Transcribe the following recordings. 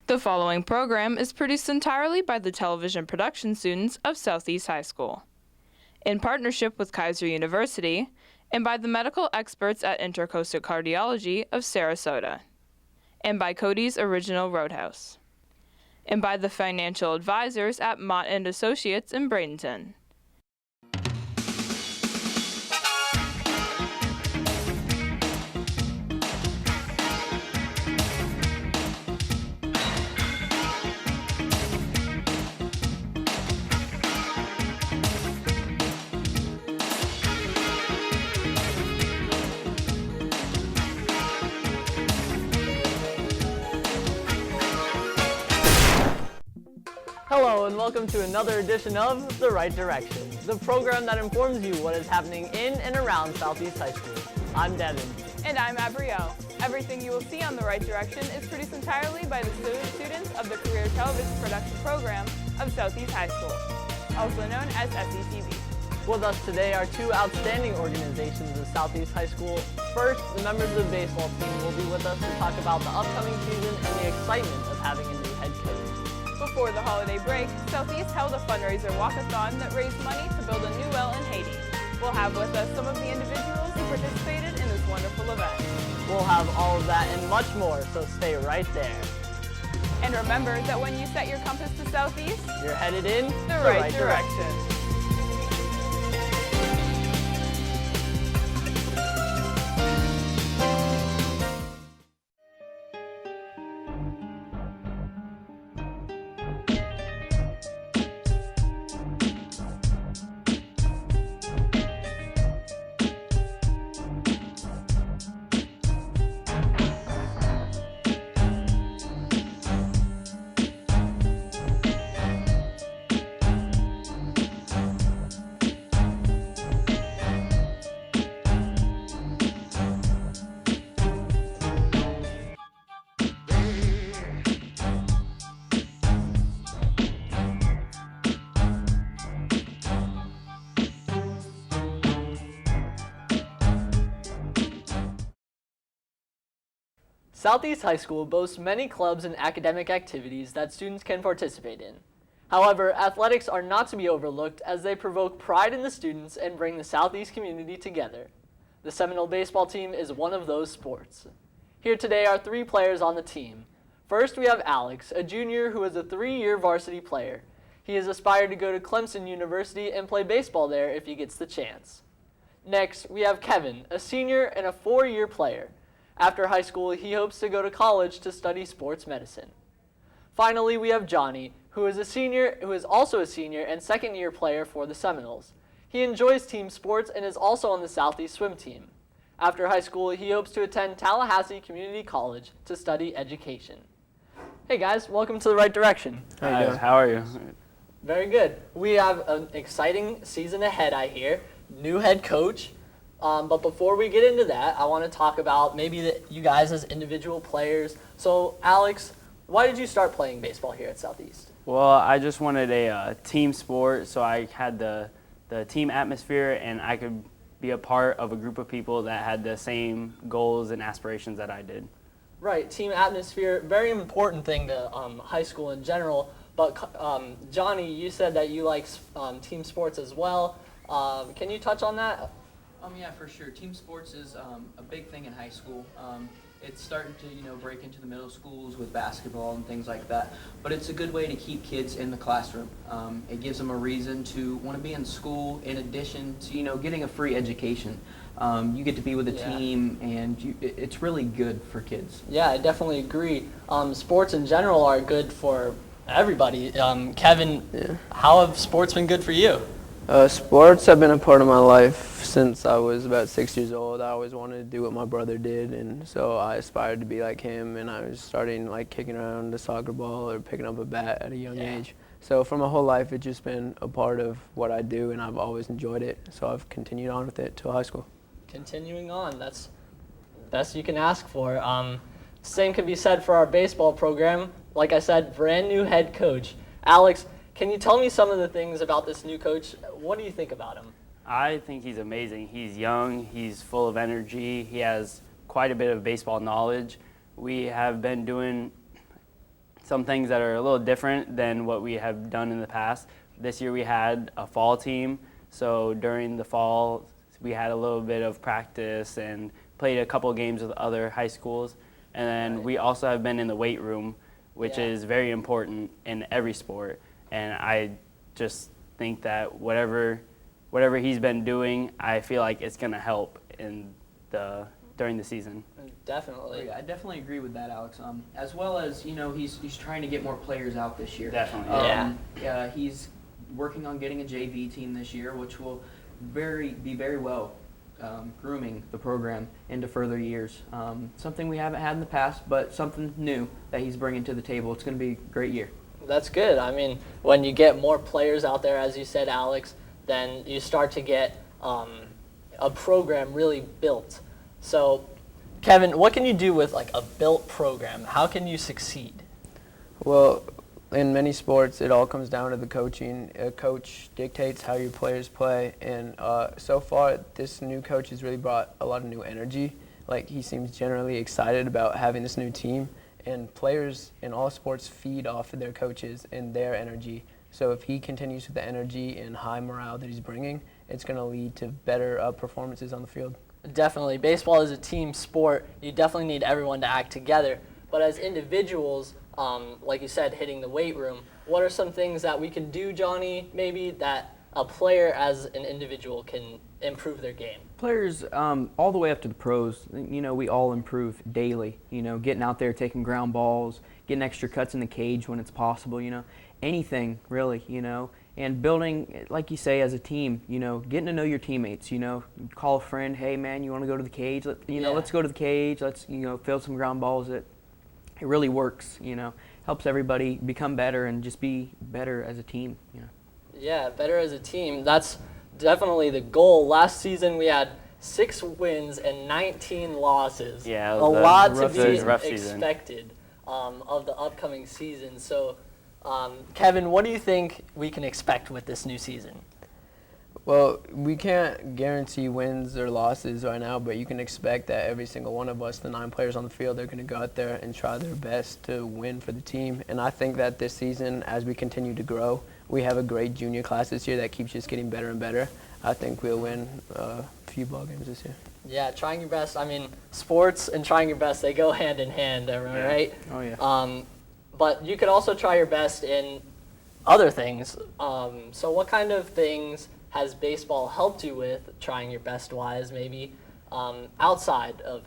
The following program is produced entirely by the television production students of Southeast High School, in partnership with Kaiser University, and by the medical experts at Intercoastal Cardiology of Sarasota, and by Cody's Original Roadhouse, and by the financial advisors at Mott & Associates in Bradenton. Hello and welcome to another edition of The Right Direction, the program that informs you what is happening in and around Southeast High School. I'm Devin. And I'm Abrielle. Everything you will see on The Right Direction is produced entirely by the students of the Career Television Production Program of Southeast High School, also known as SETV. With us today are two outstanding organizations of Southeast High School. First, the members of the baseball team will be with us to talk about the upcoming season and the excitement of having a new head coach. Before the holiday break, Southeast held a fundraiser walkathon that raised money to build a new well in Haiti. We'll have with us some of the individuals who participated in this wonderful event. We'll have all of that and much more, so stay right there. And remember that when you set your compass to Southeast, you're headed in the right direction. Southeast High School boasts many clubs and academic activities that students can participate in. However, athletics are not to be overlooked as they provoke pride in the students and bring the Southeast community together. The Seminole baseball team is one of those sports. Here today are three players on the team. First, we have Alex, a junior who is a 3-year varsity player. He has aspired to go to Clemson University and play baseball there if he gets the chance. Next, we have Kevin, a senior and a 4-year player. After high school, he hopes to go to college to study sports medicine. Finally, we have Johnny, who is also a senior and 2nd-year player for the Seminoles. He enjoys team sports and is also on the Southeast swim team. After high school, he hopes to attend Tallahassee Community College to study education. Hey guys, welcome to The Right Direction. Hi, how are you? Very good. We have an exciting season ahead, I hear. New head coach. But before we get into that, I want to talk about maybe you guys as individual players. So, Alex, why did you start playing baseball here at Southeast? Well, I just wanted a team sport, so I had the team atmosphere, and I could be a part of a group of people that had the same goals and aspirations that I did. Right, team atmosphere, very important thing to high school in general. But Johnny, you said that you like team sports as well. Can you touch on that? Yeah, for sure. Team sports is a big thing in high school. It's starting to, break into the middle schools with basketball and things like that. But it's a good way to keep kids in the classroom. It gives them a reason to want to be in school in addition to, getting a free education. You get to be with a team, and it's really good for kids. Yeah, I definitely agree. Sports in general are good for everybody. Kevin, how have sports been good for you? Sports have been a part of my life since I was about 6 years old. I always wanted to do what my brother did, and so I aspired to be like him, and I was starting kicking around the soccer ball or picking up a bat at a young age. So for my whole life, it's just been a part of what I do, and I've always enjoyed it. So I've continued on with it till high school. Continuing on, that's best you can ask for. Same can be said for our baseball program. Like I said, brand new head coach. Alex, can you tell me some of the things about this new coach? What do you think about him? I think he's amazing. He's young, he's full of energy, he has quite a bit of baseball knowledge. We have been doing some things that are a little different than what we have done in the past. This year we had a fall team, so during the fall we had a little bit of practice and played a couple of games with other high schools. And then we also have been in the weight room, which is very important in every sport. And I just think that whatever he's been doing, I feel like it's going to help during the season. Definitely. Yeah, I definitely agree with that, Alex. As well as, he's trying to get more players out this year. Definitely. Yeah, he's working on getting a JV team this year, which will be very well grooming the program into further years. Something we haven't had in the past, but something new that he's bringing to the table. It's going to be a great year. That's good. I mean, when you get more players out there, as you said, Alex, then you start to get a program really built. So, Kevin, what can you do with like a built program? How can you succeed? Well, in many sports, it all comes down to the coaching. A coach dictates how your players play, and so far, this new coach has really brought a lot of new energy. Like, he seems generally excited about having this new team, and players in all sports feed off of their coaches and their energy. So if he continues with the energy and high morale that he's bringing, it's going to lead to better performances on the field. Definitely. Baseball is a team sport. You definitely need everyone to act together. But as individuals, like you said, hitting the weight room, what are some things that we can do, Johnny, maybe that a player as an individual can improve their game? Players, all the way up to the pros, we all improve daily. Getting out there, taking ground balls, getting extra cuts in the cage when it's possible, anything really, and building, like you say, as a team, getting to know your teammates, call a friend, hey man, you want to go to the cage? Let's go to the cage, let's, field some ground balls. It really works, helps everybody become better and just be better as a team, Yeah, better as a team. That's definitely the goal. Last season we had 6 wins and 19 losses. Yeah, a lot to rough be season. expected of the upcoming season. So, Kevin, what do you think we can expect with this new season? Well, we can't guarantee wins or losses right now, but you can expect that every single one of us, the 9 players on the field, are going to go out there and try their best to win for the team. And I think that this season, as we continue to grow, we have a great junior class this year that keeps just getting better and better. I think we'll win a few ball games this year. Yeah, trying your best. I mean, sports and trying your best, they go hand in hand, right? Oh, yeah. But you could also try your best in other things. So what kind of things has baseball helped you with, trying your best-wise, maybe, outside of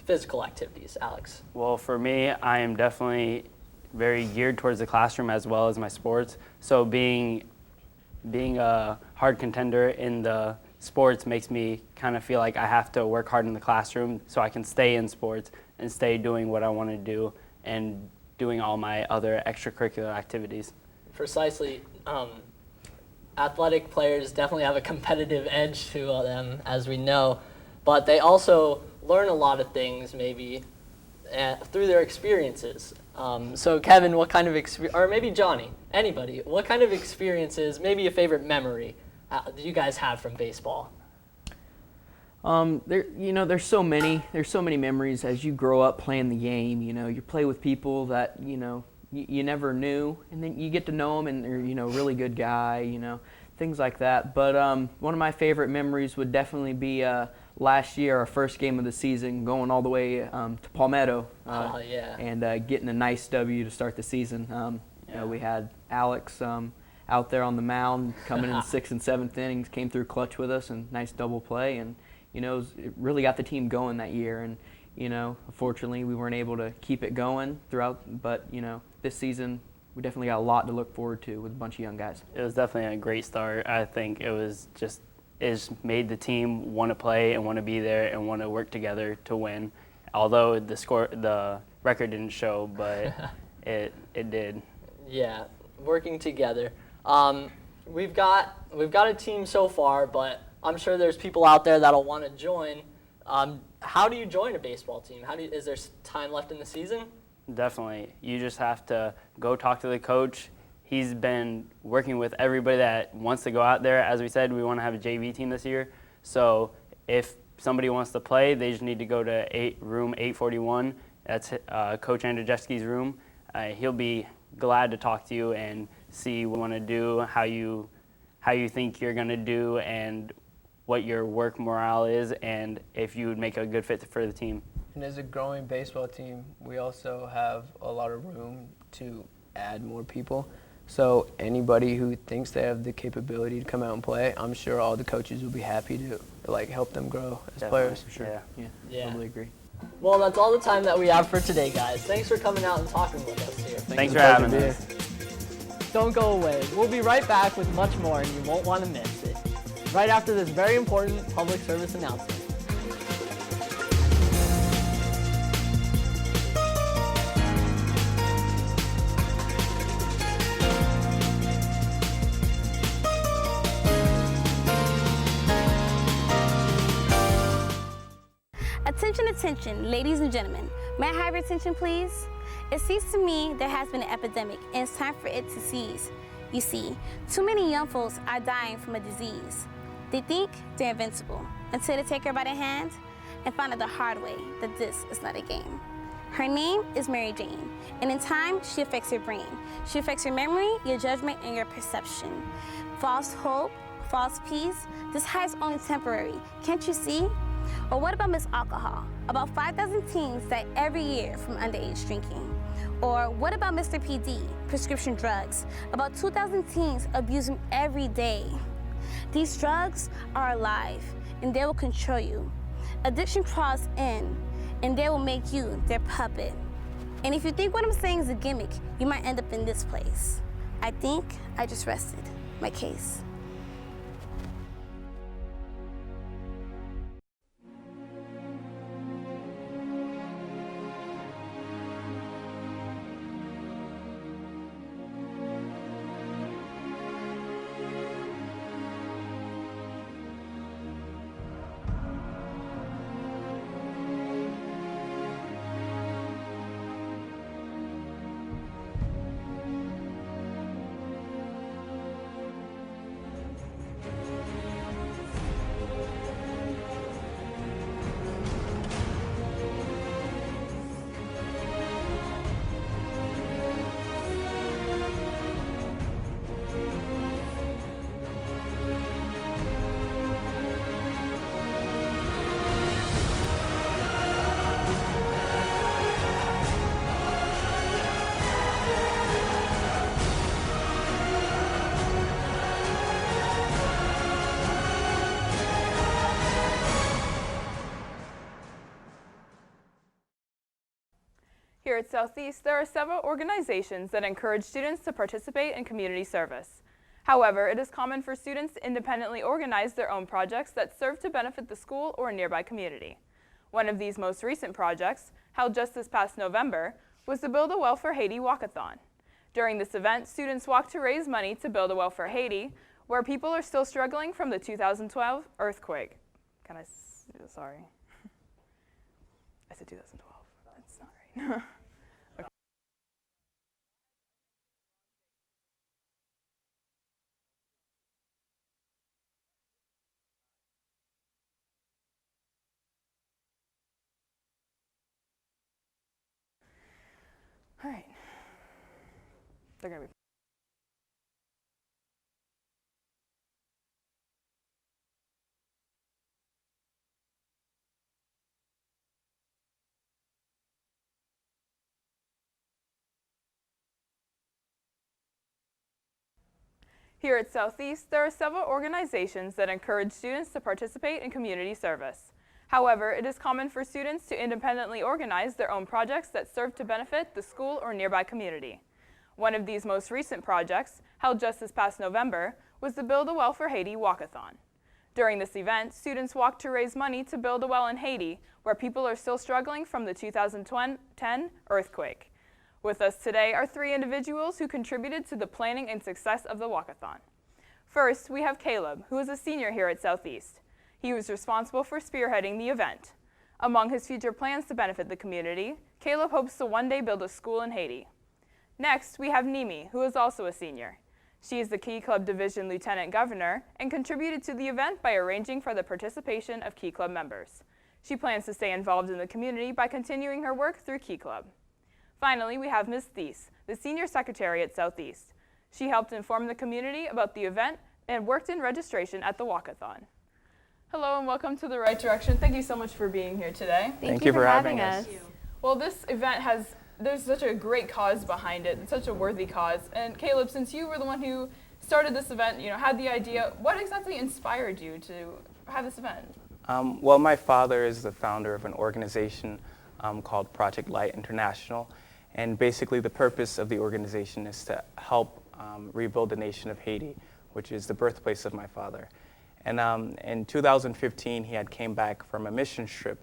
physical activities, Alex? Well, for me, I am definitely very geared towards the classroom as well as my sports. So being a hard contender in the sports makes me kind of feel like I have to work hard in the classroom so I can stay in sports and stay doing what I want to do and doing all my other extracurricular activities. Precisely. Athletic players definitely have a competitive edge to them, as we know, but they also learn a lot of things maybe through their experiences. So Kevin, what kind of or maybe Johnny, anybody, what kind of experiences, maybe a favorite memory do you guys have from baseball? There's so many memories as you grow up playing the game. You play with people that you never knew, and then you get to know them, and they're a really good guy, things like that. But one of my favorite memories would definitely be last year, our first game of the season, going all the way to Palmetto, and getting a nice W to start the season. We had Alex out there on the mound, coming in the 6th and 7th innings, came through clutch with us, and nice double play, and it really got the team going that year. And unfortunately, we weren't able to keep it going throughout, but this season we definitely got a lot to look forward to with a bunch of young guys. It was definitely a great start. I think it just made the team want to play and want to be there and want to work together to win. Although the record didn't show, but it did. Yeah, working together. We've got a team so far, but I'm sure there's people out there that'll want to join. How do you join a baseball team? Is there time left in the season? Definitely. You just have to go talk to the coach. He's been working with everybody that wants to go out there. As we said, we want to have a JV team this year. So if somebody wants to play, they just need to go to room 841. That's Coach Andrzejewski's room. he'll be glad to talk to you and see what you want to do, how you think you're going to do, and what your work morale is, and if you would make a good fit for the team. And as a growing baseball team, we also have a lot of room to add more people. So anybody who thinks they have the capability to come out and play, I'm sure all the coaches will be happy to help them grow as players. For sure. Yeah. Totally agree. Well, that's all the time that we have for today, guys. Thanks for coming out and talking with us here. Thanks for having Pleasure to us. be here. Don't go away. We'll be right back with much more, and you won't want to miss it. Right after this very important public service announcement. Attention, attention, ladies and gentlemen. May I have your attention, please? It seems to me there has been an epidemic, and it's time for it to cease. You see, too many young folks are dying from a disease. They think they're invincible until they take her by the hand and find out the hard way that this is not a game. Her name is Mary Jane, and in time, she affects your brain. She affects your memory, your judgment, and your perception. False hope, false peace, this high is only temporary. Can't you see? Or what about Miss Alcohol? About 5,000 teens die every year from underage drinking. Or what about Mr. PD, prescription drugs? About 2,000 teens abuse them every day. These drugs are alive, and they will control you. Addiction crawls in, and they will make you their puppet. And if you think what I'm saying is a gimmick, you might end up in this place. I think I just rested my case. Here at Southeast, there are several organizations that encourage students to participate in community service. However, it is common for students to independently organize their own projects that serve to benefit the school or a nearby community. One of these most recent projects, held just this past November, was the Build a Well for Haiti Walkathon. During this event, students walked to raise money to build a well for Haiti, where people are still struggling from the 2012 earthquake. Sorry. I said 2012. That's not right. Okay. All right. They're going to be. Here at Southeast, there are several organizations that encourage students to participate in community service. However, it is common for students to independently organize their own projects that serve to benefit the school or nearby community. One of these most recent projects, held just this past November, was the Build a Well for Haiti Walkathon. During this event, students walked to raise money to build a well in Haiti, where people are still struggling from the 2010 earthquake. With us today are three individuals who contributed to the planning and success of the walkathon. First, we have Caleb, who is a senior here at Southeast. He was responsible for spearheading the event. Among his future plans to benefit the community, Caleb hopes to one day build a school in Haiti. Next, we have Nimi, who is also a senior. She is the Key Club Division Lieutenant Governor and contributed to the event by arranging for the participation of Key Club members. She plans to stay involved in the community by continuing her work through Key Club. Finally, we have Ms. Thies, the Senior Secretary at Southeast. She helped inform the community about the event and worked in registration at the walkathon. Hello and welcome to The Right Direction. Thank you so much for being here today. Thank you for having us. Well, this event there's such a great cause behind it, and such a worthy cause. And Caleb, since you were the one who started this event, had the idea, what exactly inspired you to have this event? Well, my father is the founder of an organization called Project Light International. And basically the purpose of the organization is to help rebuild the nation of Haiti, which is the birthplace of my father. And in 2015, he had came back from a mission trip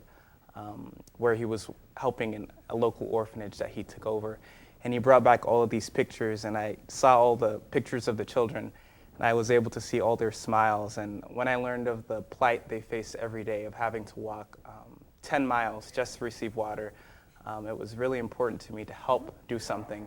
where he was helping in a local orphanage that he took over. And he brought back all of these pictures, and I saw all the pictures of the children, and I was able to see all their smiles. And when I learned of the plight they face every day of having to walk 10 miles just to receive water, it was really important to me to help do something.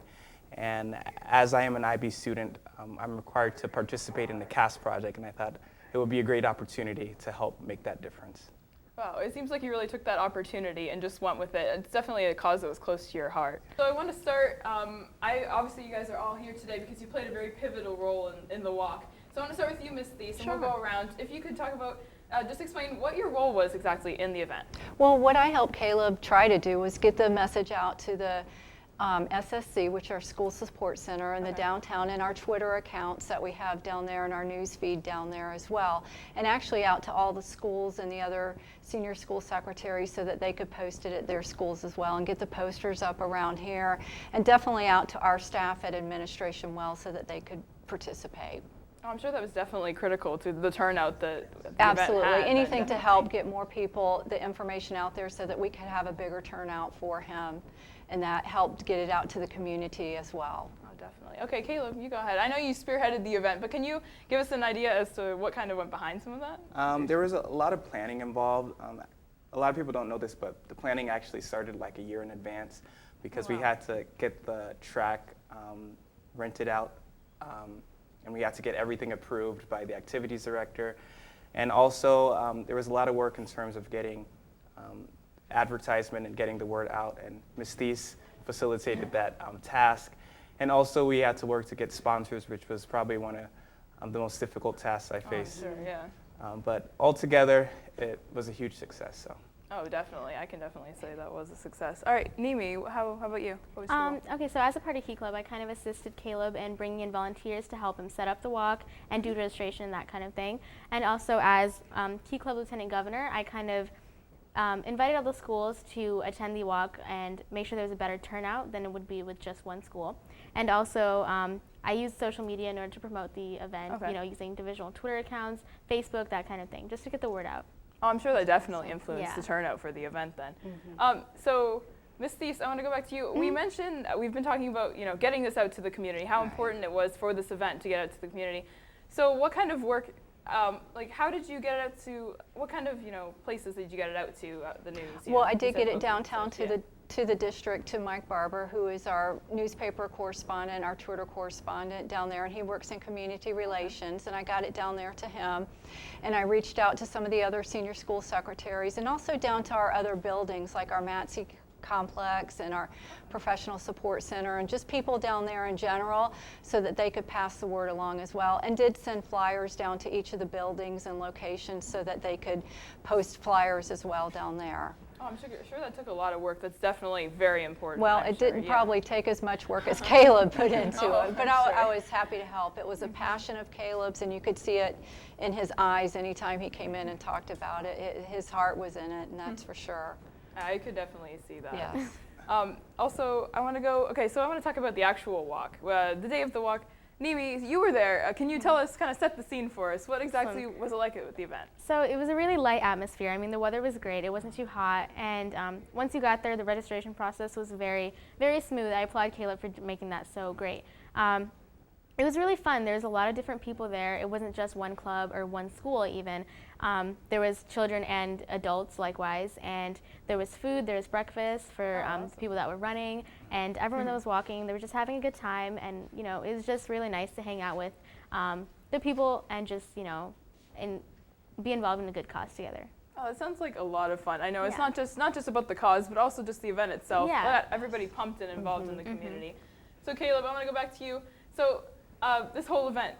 And as I am an IB student, I'm required to participate in the CAS project, and I thought it would be a great opportunity to help make that difference. Wow, it seems like you really took that opportunity and just went with it. It's definitely a cause that was close to your heart. So I want to start, obviously you guys are all here today because you played a very pivotal role in the walk. So I want to start with you, Ms. Thies, and we'll go around. If you could talk about, just explain what your role was exactly in the event. Well, what I helped Caleb try to do was get the message out to the SSC, which are School Support Center, and the downtown, and our Twitter accounts that we have down there, and our news feed down there as well, and actually out to all the schools and the other senior school secretaries so that they could post it at their schools as well and get the posters up around here, and definitely out to our staff at Administration Well so that they could participate. Oh, I'm sure that was definitely critical to the turnout that the Absolutely. event had. Anything to help get more people the information out there so that we could have a bigger turnout for him, and that helped get it out to the community as well. Oh, definitely. Okay, Caleb, you go ahead. I know you spearheaded the event, but can you give us an idea as to what kind of went behind some of that? There was a lot of planning involved. A lot of people don't know this, but the planning actually started like a year in advance because we had to get the track rented out, and we had to get everything approved by the activities director. And also, there was a lot of work in terms of getting advertisement and getting the word out, and Ms. Thies facilitated that task. And also we had to work to get sponsors, which was probably one of the most difficult tasks I faced. Sure, yeah. But altogether, it was a huge success. So. Oh, definitely. I can definitely say that was a success. All right, Nimi, how about you? What was your role? Okay, so as a part of Key Club, I kind of assisted Caleb in bringing in volunteers to help him set up the walk and do registration and that kind of thing. And also as Key Club Lieutenant Governor, I kind of invited all the schools to attend the walk and make sure there was a better turnout than it would be with just one school. And also, I used social media in order to promote the event, using divisional Twitter accounts, Facebook, that kind of thing, just to get the word out. Oh, I'm sure that definitely influenced the turnout for the event then. So, Ms. Thies, I want to go back to you. We mentioned, we've been talking about, getting this out to the community, how important it was for this event to get out to the community. So what kind of work, how did you get it out to, what kind of, places did you get it out to, the news? Well, I did get it downtown to the district, to Mike Barber, who is our newspaper correspondent, our Twitter correspondent down there, and he works in community relations, and I got it down there to him. And I reached out to some of the other senior school secretaries, and also down to our other buildings, like our Matsy complex and our professional support center, and just people down there in general, so that they could pass the word along as well, and did send flyers down to each of the buildings and locations so that they could post flyers as well down there. Oh, I'm sure that took a lot of work. That's definitely very important. Well, it didn't probably take as much work as Caleb put into it, but I was happy to help. It was a passion of Caleb's, and you could see it in his eyes anytime he came in and talked about it. His heart was in it, and that's for sure. I could definitely see that. Yes. Also, I want to talk about the actual walk. The day of the walk, Nimi, you were there. Can you tell us, kind of set the scene for us? What exactly was it like at the event? So it was a really light atmosphere. I mean, the weather was great. It wasn't too hot. And once you got there, the registration process was very, very smooth. I applaud Caleb for making that so great. It was really fun. There was a lot of different people there. It wasn't just one club or one school even. There was children and adults likewise, and there was food, there was breakfast for the people that were running, and everyone that was walking, they were just having a good time, and it was just really nice to hang out with the people and just and be involved in a good cause together. Oh, it sounds like a lot of fun. I know it's Yeah. not just about the cause, but also just the event itself. Yeah. Got everybody pumped and involved in the community. So Caleb, I want to go back to you. So this whole event,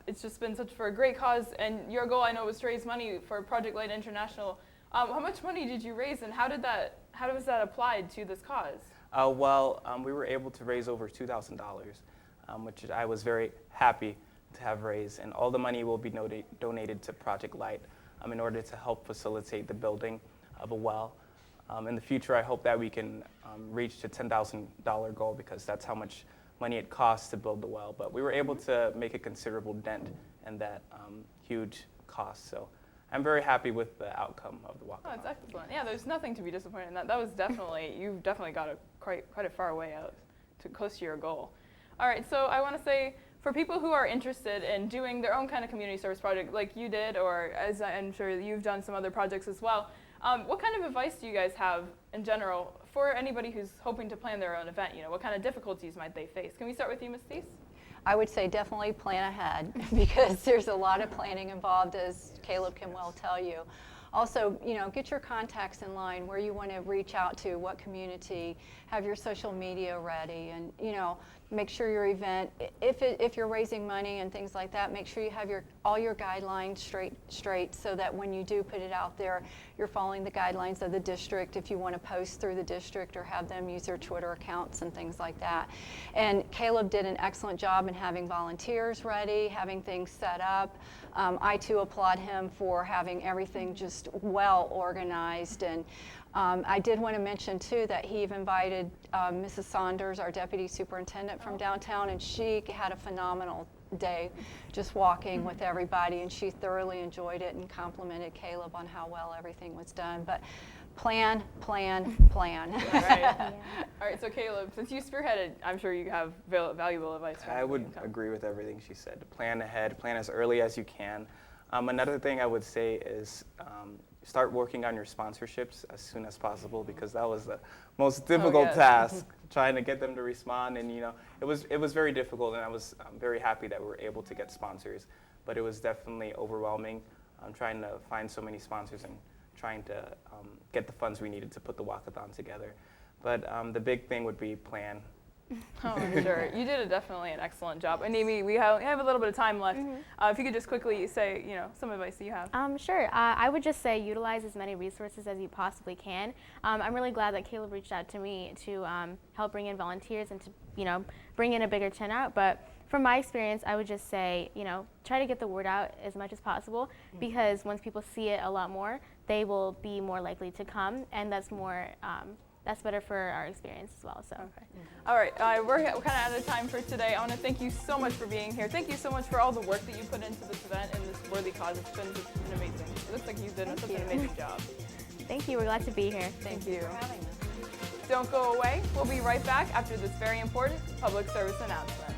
it's just been such for a great cause, and your goal I know was to raise money for Project Light International. How much money did you raise, and how was that applied to this cause? We were able to raise over $2,000, which I was very happy to have raised, and all the money will be donated to Project Light in order to help facilitate the building of a well. In the future, I hope that we can reach the $10,000 goal, because that's how much money it costs to build the well. But we were able to make a considerable dent in that huge cost. So I'm very happy with the outcome of the walkathon. Oh, it's excellent. Yeah, there's nothing to be disappointed in that. That was definitely, you've definitely got quite a far way out, close to your goal. All right, so I want to say, for people who are interested in doing their own kind of community service project like you did, or as I'm sure you've done some other projects as well, what kind of advice do you guys have in general for anybody who's hoping to plan their own event? What kind of difficulties might they face? Can we start with you, Ms. Thies? I would say definitely plan ahead because there's a lot of planning involved, as Caleb can well tell you. Also, get your contacts in line where you want to reach out to, what community, have your social media ready, and make sure your event, if you're raising money and things like that, make sure you have all your guidelines straight so that when you do put it out there, you're following the guidelines of the district if you want to post through the district or have them use their Twitter accounts and things like that. And Caleb did an excellent job in having volunteers ready, having things set up. I too applaud him for having everything just well organized. And I did want to mention too that he invited Mrs. Saunders, our deputy superintendent from downtown, and she had a phenomenal day just walking with everybody, and she thoroughly enjoyed it and complimented Caleb on how well everything was done. But plan. All right. All right, so Caleb, since you spearheaded, I'm sure you have valuable advice. I would agree with everything she said. Plan ahead, plan as early as you can. Another thing I would say is start working on your sponsorships as soon as possible, because that was the most difficult task, trying to get them to respond. And it was very difficult, and I was very happy that we were able to get sponsors. But it was definitely overwhelming. Trying to find so many sponsors and trying to get the funds we needed to put the walkathon together. But the big thing would be plan. Oh, I'm sure. You did definitely an excellent job. And Amy, we have a little bit of time left. If you could just quickly say, some advice that you have. Sure. I would just say utilize as many resources as you possibly can. I'm really glad that Caleb reached out to me to help bring in volunteers and to, bring in a bigger turnout. But from my experience, I would just say, try to get the word out as much as possible, because once people see it a lot more, they will be more likely to come, and that's more. That's better for our experience as well. So. Okay. All right, we're kind of out of time for today. I want to thank you so much for being here. Thank you so much for all the work that you put into this event and this worthy cause. It's been amazing. It looks like you've done such an amazing job. Thank you. We're glad to be here. Thank you for having us. Don't go away. We'll be right back after this very important public service announcement.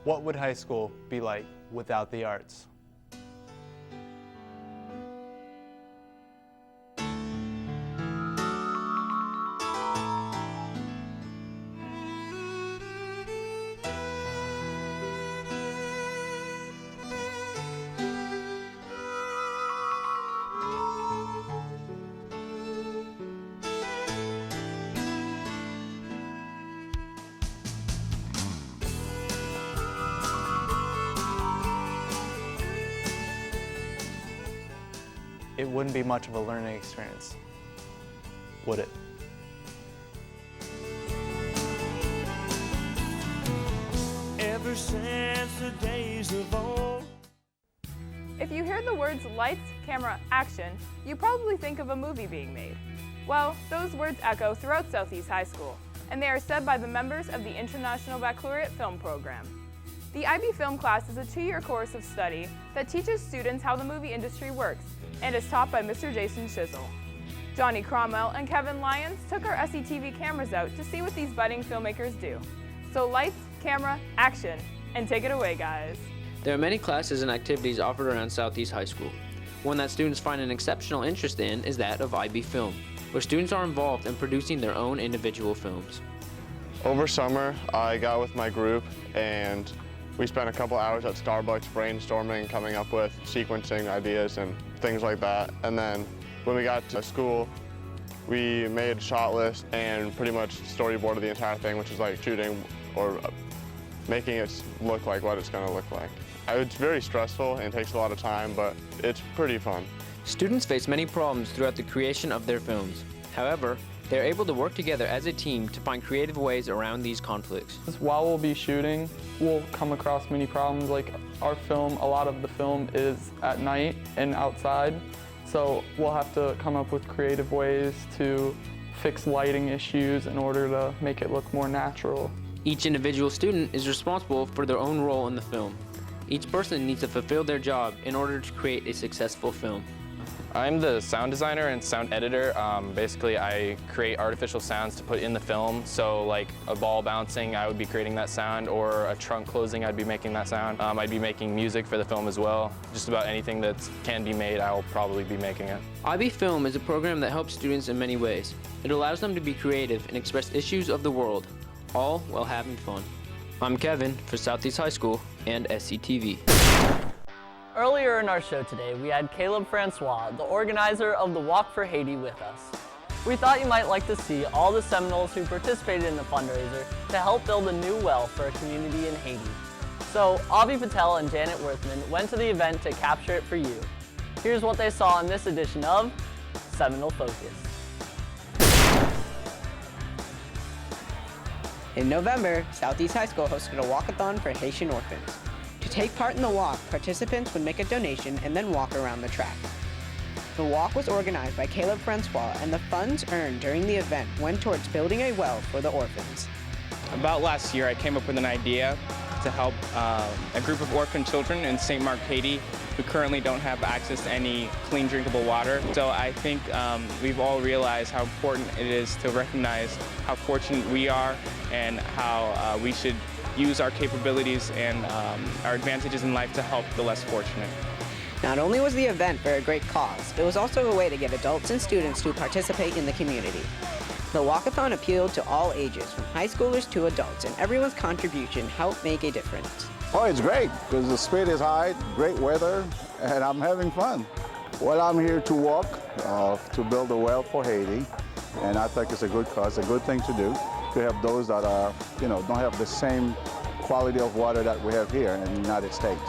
What would high school be like without the arts? it wouldn't be much of a learning experience, would it? Ever since the days of old. If you hear the words lights, camera, action, you probably think of a movie being made. Well, those words echo throughout Southeast High School, and they are said by the members of the International Baccalaureate Film Program. The IB Film class is a 2-year course of study that teaches students how the movie industry works and is taught by Mr. Jason Shizzle. Johnny Cromwell and Kevin Lyons took our SETV cameras out to see what these budding filmmakers do. So lights, camera, action, and take it away, guys. There are many classes and activities offered around Southeast High School. One that students find an exceptional interest in is that of IB Film, where students are involved in producing their own individual films. Over summer, I got with my group and we spent a couple hours at Starbucks brainstorming, coming up with sequencing ideas and things like that. And then when we got to school, we made a shot list and pretty much storyboarded the entire thing, which is like shooting or making it look like what it's going to look like. It's very stressful and takes a lot of time, but it's pretty fun. Students face many problems throughout the creation of their films. However, they are able to work together as a team to find creative ways around these conflicts. While we'll be shooting, we'll come across many problems. Like our film, a lot of the film is at night and outside, so we'll have to come up with creative ways to fix lighting issues in order to make it look more natural. Each individual student is responsible for their own role in the film. Each person needs to fulfill their job in order to create a successful film. I'm the sound designer and sound editor. Basically, I create artificial sounds to put in the film. So like a ball bouncing, I would be creating that sound, or a trunk closing, I'd be making that sound. I'd be making music for the film as well. Just about anything that can be made, I'll probably be making it. IB Film is a program that helps students in many ways. It allows them to be creative and express issues of the world, all while having fun. I'm Kevin for Southeast High School and SCTV. Earlier in our show today, we had Caleb Francois, the organizer of the Walk for Haiti, with us. We thought you might like to see all the Seminoles who participated in the fundraiser to help build a new well for a community in Haiti. So Avi Patel and Janet Worthman went to the event to capture it for you. Here's what they saw in this edition of Seminole Focus. In November, Southeast High School hosted a walkathon for Haitian orphans. To take part in the walk, participants would make a donation and then walk around the track. The walk was organized by Caleb Francois, and the funds earned during the event went towards building a well for the orphans. About last year, I came up with an idea to help a group of orphan children in St. Mark, Haiti, who currently don't have access to any clean, drinkable water. So I think we've all realized how important it is to recognize how fortunate we are and how we should use our capabilities and our advantages in life to help the less fortunate. Not only was the event for a great cause, it was also a way to get adults and students to participate in the community. The walkathon appealed to all ages, from high schoolers to adults, and everyone's contribution helped make a difference. Oh, it's great, because the spirit is high, great weather, and I'm having fun. Well, I'm here to walk, to build a well for Haiti, and I think it's a good cause, a good thing to do, to help those that are, don't have the same quality of water that we have here in the United States.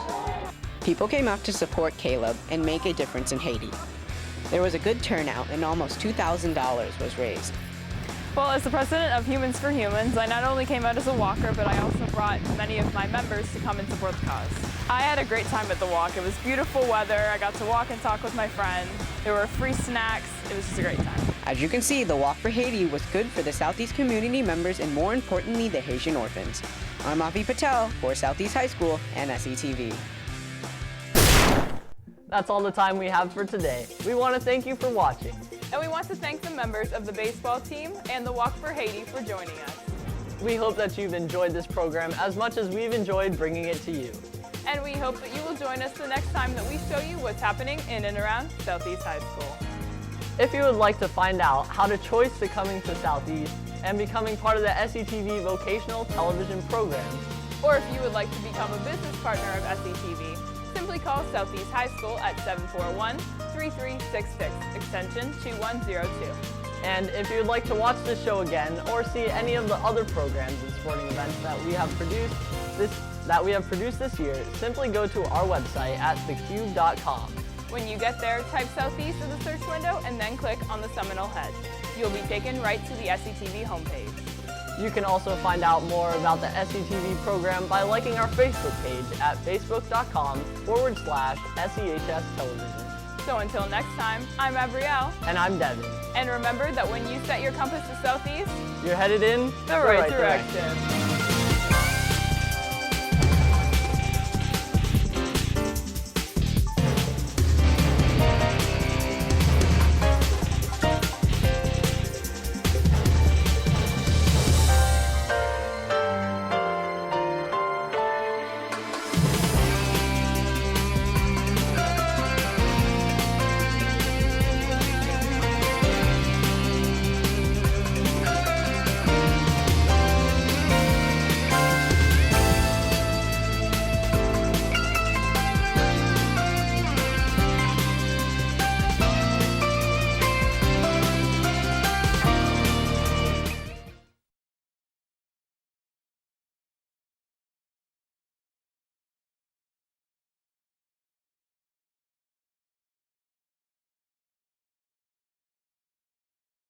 People came out to support Caleb and make a difference in Haiti. There was a good turnout, and almost $2,000 was raised. Well, as the president of Humans for Humans, I not only came out as a walker, but I also brought many of my members to come and support the cause. I had a great time at the walk. It was beautiful weather. I got to walk and talk with my friend. There were free snacks. It was just a great time. As you can see, the Walk for Haiti was good for the Southeast community members and, more importantly, the Haitian orphans. I'm Avi Patel for Southeast High School and SETV. That's all the time we have for today. We want to thank you for watching. And we want to thank the members of the baseball team and the Walk for Haiti for joining us. We hope that you've enjoyed this program as much as we've enjoyed bringing it to you. And we hope that you will join us the next time that we show you what's happening in and around Southeast High School. If you would like to find out how to choice to coming to Southeast and becoming part of the SETV vocational television programs, or if you would like to become a business partner of SETV, simply call Southeast High School at 741-3366, extension 2102. And if you'd like to watch the show again or see any of the other programs and sporting events that we have produced this year, simply go to our website at thecube.com, When you get there, type Southeast in the search window and then click on the Seminole Head. You'll be taken right to the SCTV homepage. You can also find out more about the SCTV program by liking our Facebook page at facebook.com/SEHS Television. So until next time, I'm Abrielle. And I'm Devin. And remember that when you set your compass to Southeast, You're headed in the right direction.